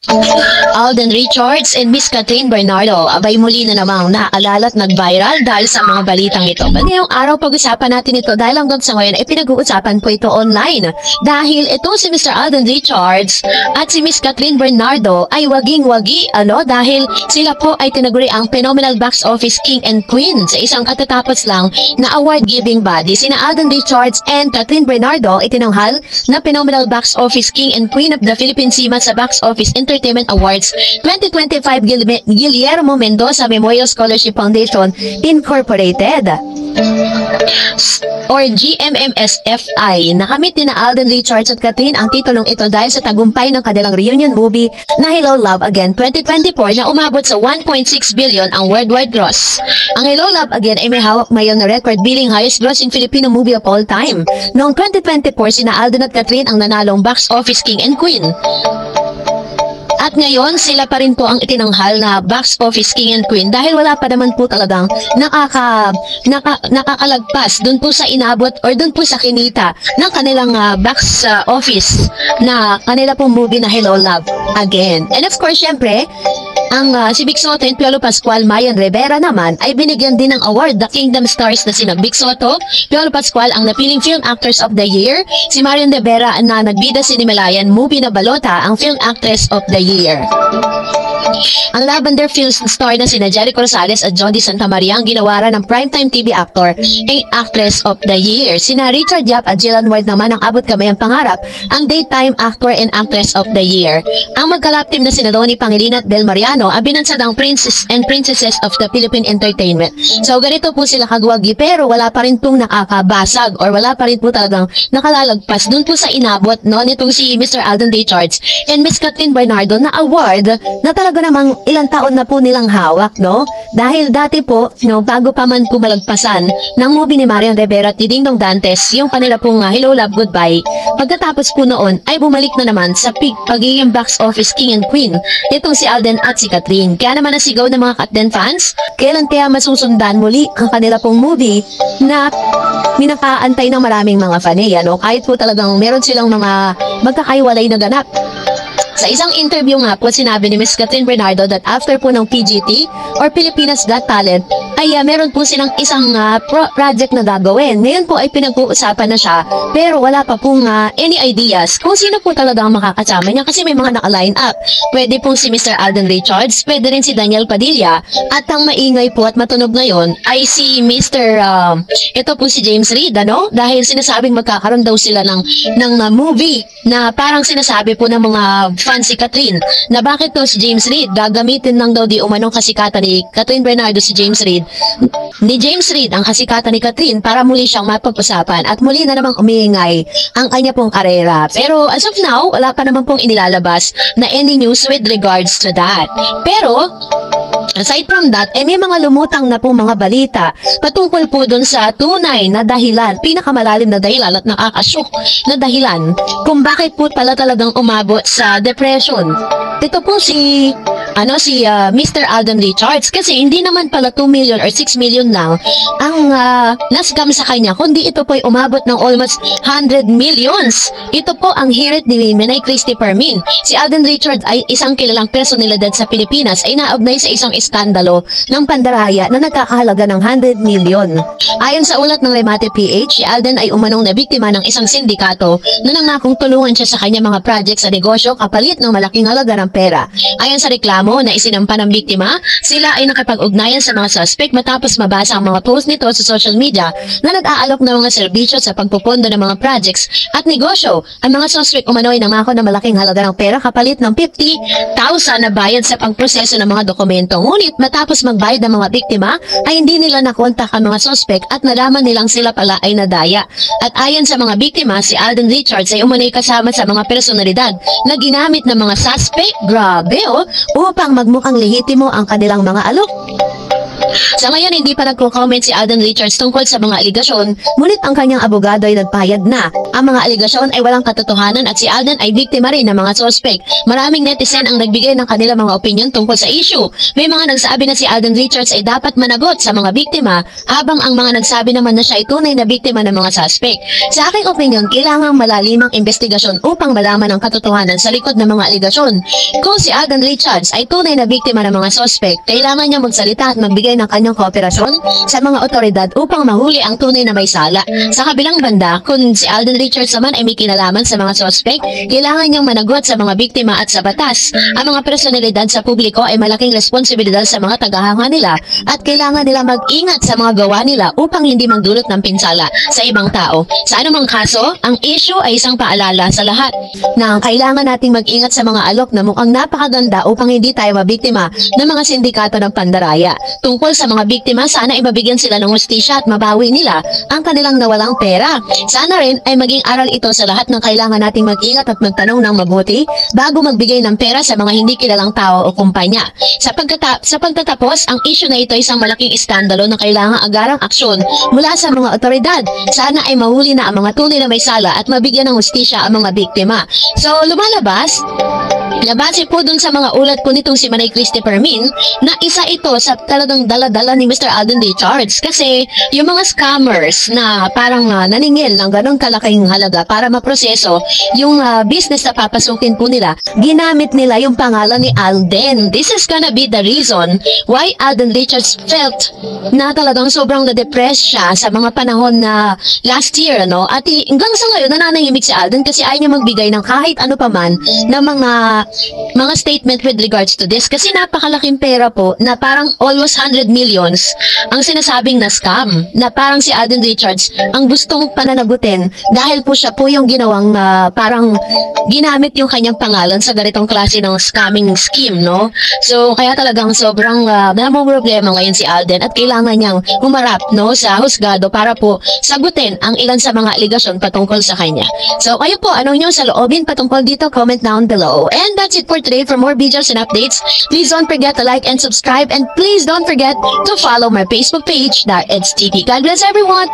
Alden Richards and Miss Catherine Bernardo, abay muli na namang naaalala at nag-viral dahil sa mga balitang ito. Ngayong araw pag-usapan natin ito dahil hanggang sa ngayon ay pinag-uusapan po ito online. Dahil ito si Mr. Alden Richards at si Miss Catherine Bernardo ay waging-wagi dahil sila po ay tinaguri ang Phenomenal Box Office King and Queen sa isang katatapos lang na award-giving body. Sina Alden Richards and Catherine Bernardo itinanghal na Phenomenal Box Office King and Queen of the Philippine Cinema sa Box Office Entertainment Awards 2025 Guillermo Mendoza Memorial Scholarship Foundation Incorporated or GMMSFI. Nakamit ni na Alden Richards at Catherine ang titulong ito dahil sa tagumpay ng kanilang reunion movie na Hello Love Again 2024 na umabot sa 1.6 billion ang worldwide gross. Ang Hello Love Again ay may hawak ngayon na record bilang highest grossing Filipino movie of all time. Noong 2024, sina Alden at Catherine ang nanalong Box Office King and Queen. At ngayon, sila pa rin po ang itinanghal na Box Office King and Queen dahil wala pa naman po talagang nakakalagpas dun po sa inabot or dun po sa kinita ng kanilang box office na kanila pong movie na Hello Love Again. And of course, syempre, ang si Vic Soto and Piolo Pascual Mayan Rivera naman ay binigyan din ng award the Kingdom Stars na sina Vic Soto, Piolo Pascual ang napiling Film Actors of the Year, si Marian Rivera na nagbida sa Nimalayan movie na Balota ang Film Actress of the Year. Ang Lavender Fields star na sina Jericho Rosales at Jody Santamaria ang ginawaran ng Primetime TV Actor and Actress of the Year. Sina Richard Yap at Jillian Ward naman ang abot kamay ang pangarap ang Daytime Actor and Actress of the Year. Ang magkalap team na sina Donnie Pangilinan at Bel Mariano ang binansadang Princess and Princesses of the Philippine Entertainment. So ganito po sila kagwagi pero wala pa rin pong nakakabasag or wala pa rin po talagang nakalalagpas dun po sa inabot nitong si Mr. Alden Richards and Miss Catherine Bernardo na award na talaga namang ilang taon na po nilang hawak, Dahil dati po, bago pa man po malagpasan ng movie ni Marian Rivera at Ding Dong Dantes, yung kanila pong Hello Love Goodbye, pagkatapos po noon ay bumalik na naman sa peak pagiging box office king and queen, itong si Alden at si Catherine. Kaya naman nasigaw ng mga Katden fans, kailan kaya masusundan muli ang kanila pong movie na minakaantay ng maraming mga fanay, kahit po talagang meron silang mga magkakaiwalay na ganap. Sa isang interview nga po, sinabi ni Ms. Catherine Bernardo that after po ng PGT or Pilipinas Got Talent, ay meron po silang isang project na gagawin. Ngayon po ay pinag-uusapan na siya, pero wala pa pong any ideas kung sino po talaga ang makakasama niya kasi may mga naka-line up. Pwede pong si Mr. Alden Richards, pwede rin si Daniel Padilla, at ang maingay po at matunog ngayon ay si Mr. Ito po si James Reid, dahil sinasabing magkakaroon daw sila ng movie na parang sinasabi po ng mga fans si Catherine na bakit to si James Reid gagamitin lang daw di umanong kasikatan ni Catherine Bernardo si James Reid ang kasikatan ni Catherine para muli siyang mapag-usapan at muli na namang umiingay ang kanya pong karera. Pero as of now, wala pa naman pong inilalabas na any news with regards to that. Pero aside from that, may mga lumutang na pong mga balita patungkol po dun sa tunay na dahilan, pinakamalalim na dahilan at nakakasyok na dahilan kung bakit po pala talagang umabot sa depression. Ito po si Mr. Alden Richards kasi hindi naman pala 2 million or 6 million lang ang nascam sa kanya, kundi ito po ay umabot ng almost 100 millions. Ito po ang hirit ni Menay Christy Permin. Si Alden Richards ay isang kilalang personalidad sa Pilipinas ay naugnay sa isang iskandalo ng pandaraya na nagkakahalaga ng 100 million. Ayon sa ulat ng Remate PH, si Alden ay umanong na biktima ng isang sindikato na nangakong tulungan siya sa kanya mga project sa negosyo kapalit ng malaking halaga ng pera. Ayon sa reklamo na isinampa ng biktima, sila ay nakipag-ugnayan sa mga suspect matapos mabasa ang mga post nito sa social media na nag-aalok ng mga serbisyo sa pagpupondo ng mga projects at negosyo. Ang mga suspect umano ay nangako na malaking halaga ng pera kapalit ng 50,000 na bayad sa pagproseso ng mga dokumento. Ngunit matapos magbayad ng mga biktima ay hindi nila nakontak ang mga suspect at nalaman nilang sila pala ay nadaya. At ayon sa mga biktima, si Alden Richards ay umano'y kasama sa mga personalidad na ginamit ng mga suspect, grabe upang magmukhang lehitimo ang kanilang mga alok. Sa ngayon, hindi pa nagko-comment si Alden Richards tungkol sa mga aligasyon, ngunit ang kanyang abogado ay nagpahayag na ang mga aligasyon ay walang katotohanan at si Alden ay biktima rin ng mga sospek. Maraming netizen ang nagbigay ng kanilang mga opinion tungkol sa issue. May mga nagsabi na si Alden Richards ay dapat managot sa mga biktima, habang ang mga nagsabi naman na siya ay tunay na biktima ng mga suspect. Sa aking opinion, kailangang malalimang investigasyon upang malaman ang katotohanan sa likod ng mga aligasyon. Kung si Alden Richards ay tunay na biktima ng mga suspect, kailangan niya magsalita at magbigay ng kanyang kooperasyon sa mga otoridad upang mahuli ang tunay na may sala. Sa kabilang banda, kung si Alden Richards naman ay may kinalaman sa mga suspect, kailangan niyang managot sa mga biktima at sa batas. Ang mga personalidad sa publiko ay malaking responsibilidad sa mga tagahanga nila at kailangan nila mag-ingat sa mga gawa nila upang hindi magdulot ng pinsala sa ibang tao. Sa anumang kaso, ang issue ay isang paalala sa lahat na kailangan nating mag-ingat sa mga alok na mukhang napakaganda upang hindi tayo mabiktima ng mga sindikato ng pandaraya. Tungkol sa mga biktima, sana ay mabigyan sila ng hustisya at mabawi nila ang kanilang nawalang pera. Sana rin ay maging aral ito sa lahat ng kailangan nating mag-ingat at magtanong ng mabuti bago magbigay ng pera sa mga hindi kilalang tao o kumpanya. Sa pagtatapos, ang issue na ito ay isang malaking iskandalo na kailangan agarang aksyon mula sa mga otoridad. Sana ay mahuli na ang mga tunay na may sala at mabigyan ng hustisya ang mga biktima. So, lumalabas, nabase po dun sa mga ulat ko nitong si Manay Christopher Min na isa ito sa talagang dala-dala ni Mr. Alden Richards kasi yung mga scammers na parang naningil ng ganong kalaking halaga para maproseso yung business na papasukin po nila, ginamit nila yung pangalan ni Alden. This is gonna be the reason why Alden Richards felt na talagang sobrang na-depress siya sa mga panahon na last year, no? At hanggang sa ngayon, nananahimik si Alden kasi ayaw niya magbigay ng kahit ano paman na mga statement with regards to this kasi napakalaking pera po na parang almost 100 millions ang sinasabing na scam na parang si Alden Richards ang gustong pananagutin dahil po siya po yung ginawang parang ginamit yung kanyang pangalan sa ganitong klase ng scamming scheme, no? So kaya talagang sobrang problema ngayon si Alden at kailangan niyang humarap, no, sa husgado para po sagutin ang ilan sa mga aligasyon patungkol sa kanya. So kayo po, anong nyo sa loobin patungkol dito? Comment down below. And that's it for today. For more videos and updates, please don't forget to like and subscribe, and please don't forget to follow my Facebook page, that it's TP. God bless everyone!